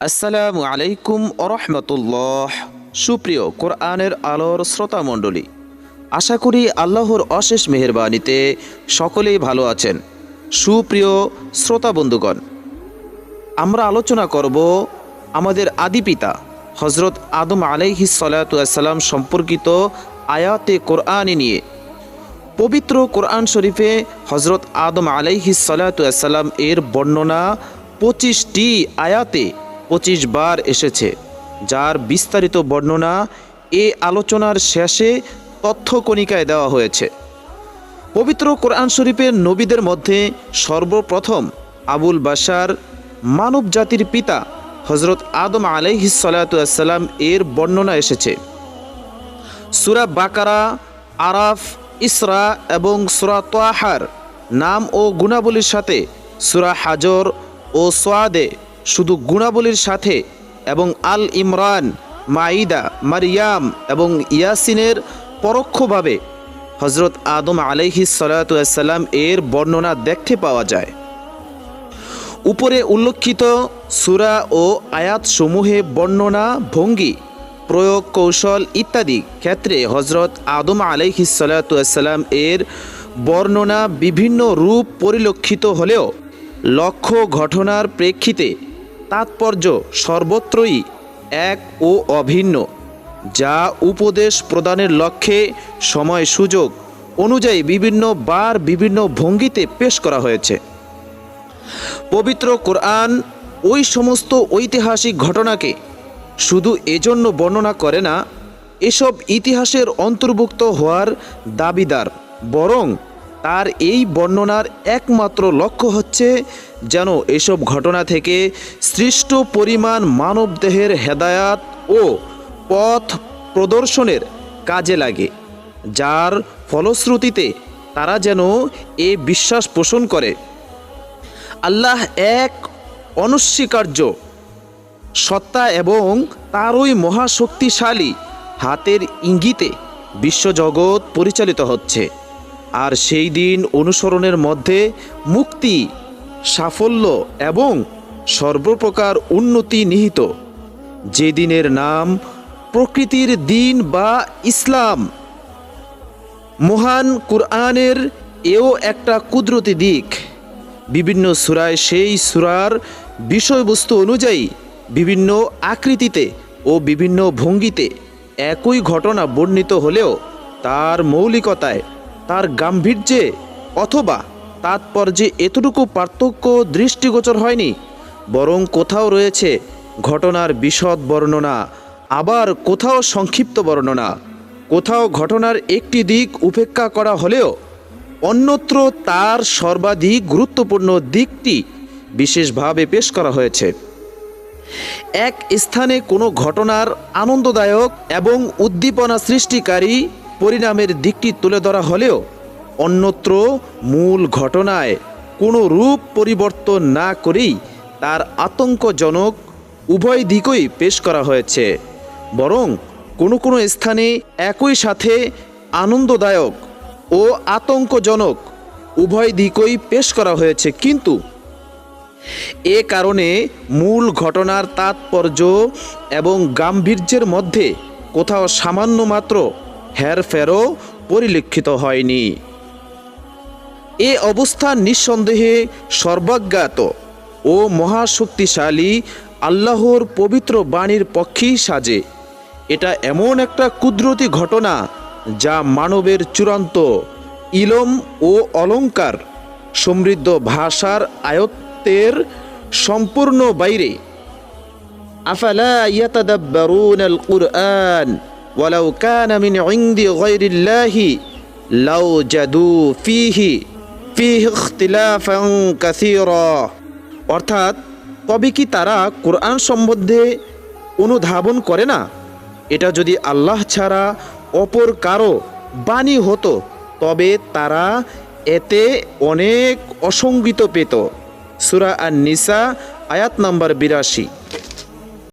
আসসালামু আলাইকুম ওরহমতুল্লাহ। সুপ্রিয় কোরআনের আলোর শ্রোতা মণ্ডলী, আশা করি আল্লাহর অশেষ মেহেরবানিতে সকলেই ভালো আছেন। সুপ্রিয় শ্রোতা বন্ধুগণ, আমরা আলোচনা করব আমাদের আদিপিতা হজরত আদম আলাইহিস সালাতু ওয়াসসালাম সম্পর্কিত আয়াতে কোরআনী নিয়ে। পবিত্র কোরআন শরীফে হজরত আদম আলাইহিস সালাতু ওয়াসসালাম এর বর্ণনা 25টি আয়াতে 25 বার এসেছে, যার বিস্তারিত বর্ণনা এ আলোচনার শেষে তথ্যকণিকায় দেওয়া হয়েছে। পবিত্র কোরআন শরীফের নবীদের মধ্যে সর্বপ্রথম আবুল বাশার মানব জাতির পিতা হজরত আদম আলাইহিস সালাতু ওয়াসসালাম এর বর্ণনা এসেছে। সূরা বাকারা, আরাফ, ইসরা এবং সূরা তাহার নাম ও গুণাবলীর সাথে সূরা হাজর ও সোয়াদে শুধু গুণাবলীর সাথে এবং আল ইমরান, মাইদা, মারিয়াম এবং ইয়াসিনের পরোক্ষভাবে হজরত আদম আলাইহিস সালাতু ওয়াসসালাম এর বর্ণনা দেখতে পাওয়া যায়। উপরে উল্লেখিত সূরা ও আয়াতসমূহে বর্ণনা, ভঙ্গি, প্রয়োগ, কৌশল ইত্যাদি ক্ষেত্রে হজরত আদম আলাইহিস সালাতু ওয়াসসালাম এর বর্ণনা বিভিন্ন রূপ পরিলক্ষিত হলেও লক্ষ্য ঘটনার প্রেক্ষিতে তাৎপর্য সর্বত্রই এক ও অভিন্ন, যা উপদেশ প্রদানের লক্ষ্যে সময় সুযোগ অনুযায়ী বিভিন্ন বার বিভিন্ন ভঙ্গিতে পেশ করা হয়েছে। পবিত্র কোরআন ওই সমস্ত ঐতিহাসিক ঘটনাকে শুধু এজন্য বর্ণনা করে না এসব ইতিহাসের অন্তর্ভুক্ত হওয়ার দাবিদার, বরং তার এই বর্ণনার একমাত্র লক্ষ্য হচ্ছে যেন এসব ঘটনা থেকে সৃষ্ট পরিমাণ মানবদেহের হেদায়াত ও পথ প্রদর্শনের কাজে লাগে, যার ফলশ্রুতিতে তারা যেন এ বিশ্বাস পোষণ করে আল্লাহ এক অনস্বীকার্য সত্তা এবং তারই মহাশক্তিশালী হাতের ইঙ্গিতে বিশ্বজগৎ পরিচালিত হচ্ছে। আর সেই দিন অনুসরণের মধ্যে মুক্তি, সাফল্য এবং সর্বপ্রকার উন্নতি নিহিত, যে দিনের নাম প্রকৃতির দিন বা ইসলাম। মহান কুরআনের এও একটা কুদরতি দিক। বিভিন্ন সূরায় সেই সূরার বিষয়বস্তু অনুযায়ী বিভিন্ন আকৃতিতে ও বিভিন্ন ভঙ্গিতে একই ঘটনা বর্ণিত হলেও তার মৌলিকতায়, তার গাম্ভীর্যে অথবা তাৎপর্যে এতটুকু পার্থক্য দৃষ্টিগোচর হয়নি, বরং কোথাও রয়েছে ঘটনার বিশদ বর্ণনা, আবার কোথাও সংক্ষিপ্ত বর্ণনা, কোথাও ঘটনার একটি দিক উপেক্ষা করা হলেও অন্যত্র তার সর্বাধিক গুরুত্বপূর্ণ দিকটি বিশেষভাবে পেশ করা হয়েছে। এক স্থানে কোনো ঘটনার আনন্দদায়ক এবং উদ্দীপনা সৃষ্টিকারী পরিণামের দিকটি তুলে ধরা হলেও অন্যত্র মূল ঘটনায় কোনো রূপ পরিবর্তন না করেই তার আতঙ্কজনক উভয় দিকই পেশ করা হয়েছে। বরং কোনো কোনো স্থানে একই সাথে আনন্দদায়ক ও আতঙ্কজনক উভয় দিকই পেশ করা হয়েছে, কিন্তু এ কারণে মূল ঘটনার তাৎপর্য এবং গাম্ভীর্যের মধ্যে কোথাও সামান্য মাত্র হেরফেরও পরিলক্ষিত হয়নি। এ অবস্থা নিঃসন্দেহে সর্বজ্ঞাত ও মহাশক্তিশালী আল্লাহর পবিত্র বাণীর পক্ষেই সাজে। এটা এমন একটা কুদরতি ঘটনা যা মানবের চূড়ান্ত ইলম ও অলংকার সমৃদ্ধ ভাষার আয়ত্তের সম্পূর্ণ বাইরে। আফালা ইয়াতাদাব্বারুনাল কুরআন ওয়ালাউ কানা মিন ইনদি গায়রিল্লাহি লাওজাদু ফিহি ইখতিলাফান কাসীরা। অর্থাৎ, তবে কি তারা কোরআন সম্বন্ধে অনুধাবন করে না? এটা যদি আল্লাহ ছাড়া অপর কারো বাণী হতো তবে তারা এতে অনেক অসঙ্গিত পেত। সূরা আন-নিসা আয়াত নম্বর 82।